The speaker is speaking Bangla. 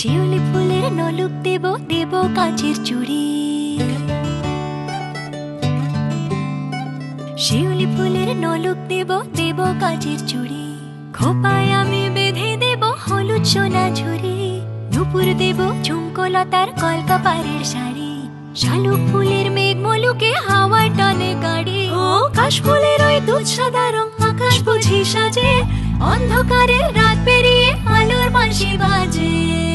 শিউলি ফুলের নলুক দেব, দেব কাঁচের চুড়ি। শিউলি ফুলের নলুক দেব, দেব কাঁচের চুড়ি। খোপায় আমি বেঁধে দেব হলুদ সোনা ঝুড়ি। নুপুর দেব ঝুমকোলতার কলকাপাড়ের শাড়ি। শালুক ফুলের মেঘ মলুকে হাওয়ার টানে গাড়ি। ও কাশ ফুলের ওই দুধ সাদা রং আকাশ বুঝি সাজে। অন্ধকারের রাত পেরিয়ে আলোর বাঁশি বাজে।